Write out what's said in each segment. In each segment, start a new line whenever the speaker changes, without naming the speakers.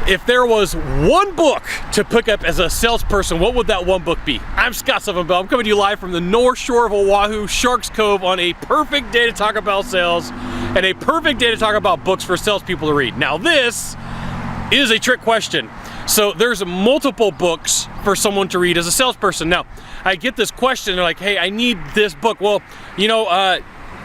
If there was one book to pick up as a salesperson, what would that one book be? I'm Scott Sylvan Bell. I'm coming to you live from the North Shore of Oahu, Sharks Cove, on a perfect day to talk about sales and a perfect day to talk about books for salespeople to read. Now, this is a trick question. So there's multiple books for someone to read as a salesperson. Now, I get this question, they're like, hey, I need this book. Well,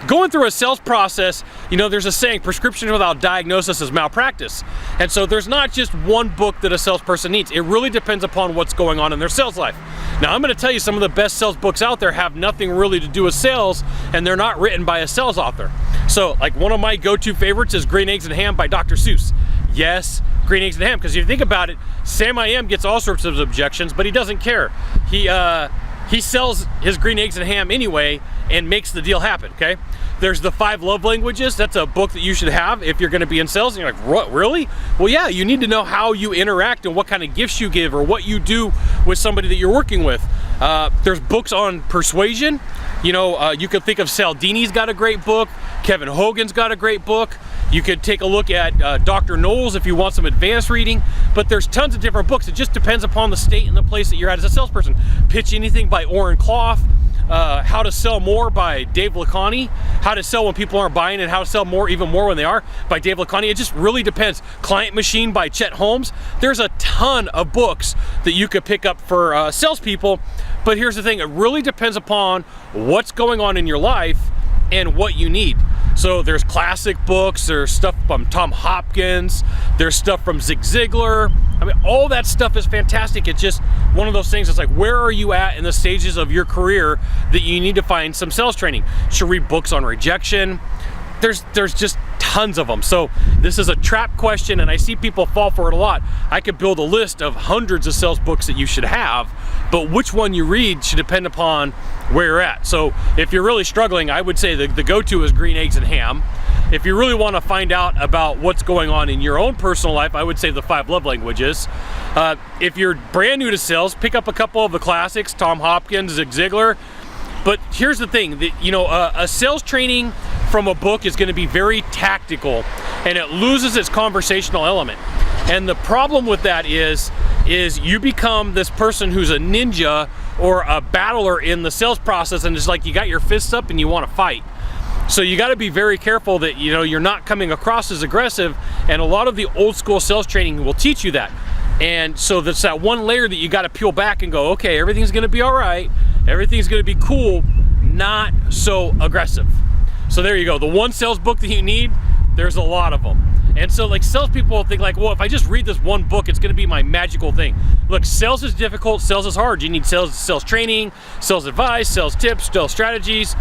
going through a sales process, there's a saying, prescription without diagnosis is malpractice. And so there's not just one book that a salesperson needs. It really depends upon what's going on in their sales life. Now, I'm going to tell you some of the best sales books out there have nothing really to do with sales, and they're not written by a sales author. So like one of my go-to favorites is Green Eggs and Ham by Dr. Seuss. Yes, Green Eggs and Ham, because if you think about it, Sam I Am gets all sorts of objections, but he doesn't care. He sells his green eggs and ham anyway and makes the deal happen, okay? There's the 5 Love Languages. That's a book that you should have if you're gonna be in sales. And you're like, what, really? Well, yeah, you need to know how you interact and what kind of gifts you give or what you do with somebody that you're working with. There's books on persuasion. You could think of Cialdini's got a great book. Kevin Hogan's got a great book. You could take a look at Dr. Knowles if you want some advanced reading, but there's tons of different books. It just depends upon the state and the place that you're at as a salesperson. Pitch Anything by Orrin Clough, How to Sell More by Dave Lacani, How to Sell When People Aren't Buying and How to Sell More Even More When They Are by Dave Lacani. It just really depends. Client Machine by Chet Holmes. There's a ton of books that you could pick up for salespeople, but here's the thing, it really depends upon what's going on in your life and what you need. So there's classic books, there's stuff from Tom Hopkins, there's stuff from Zig Ziglar. I mean, all that stuff is fantastic. It's just one of those things. It's like, where are you at in the stages of your career that you need to find some sales training? You should read books on rejection. There's just tons of them. So this is a trap question, and I see people fall for it a lot. I could build a list of hundreds of sales books that you should have, but which one you read should depend upon where you're at. So if you're really struggling, I would say the go-to is Green Eggs and Ham. If you really want to find out about what's going on in your own personal life, I would say the 5 Love Languages. If you're brand new to sales, pick up a couple of the classics, Tom Hopkins, Zig Ziglar. But here's the thing, that a sales training from a book is going to be very tactical, and it loses its conversational element. And the problem with that is you become this person who's a ninja or a battler in the sales process, and it's like you got your fists up and you want to fight. So you got to be very careful that you're not coming across as aggressive, and a lot of the old school sales training will teach you that. And so that's that one layer that you got to peel back and go, okay, everything's going to be all right, everything's going to be cool, not so aggressive. So there you go. The one sales book that you need, there's a lot of them. And so like salespeople think like, well, if I just read this one book, it's going to be my magical thing. Look, sales is difficult. Sales is hard. You need sales training, sales advice, sales tips, sales strategies.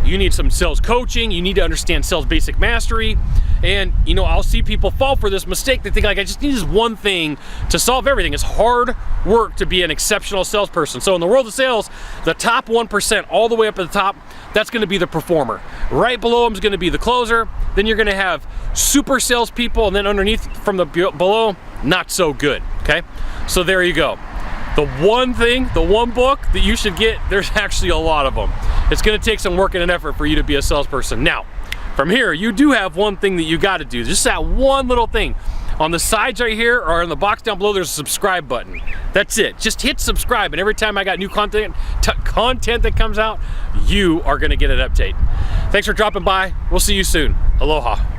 You need some sales coaching. You need to understand sales basic mastery. And I'll see people fall for this mistake. They think like, I just need this one thing to solve everything. It's hard work to be an exceptional salesperson. So in the world of sales, the top 1%, all the way up at the top, that's going to be the performer. Right below them is going to be the closer. Then you're going to have super salespeople, and then underneath from the below, not so good. Okay, so there you go. The one thing, the one book that you should get, there's actually a lot of them. It's going to take some work and an effort for you to be a salesperson. Now, from here, you do have one thing that you got to do. Just that one little thing. On the sides right here or in the box down below, there's a subscribe button. That's it. Just hit subscribe, and every time I got new content that comes out, you are going to get an update. Thanks for dropping by. We'll see you soon. Aloha.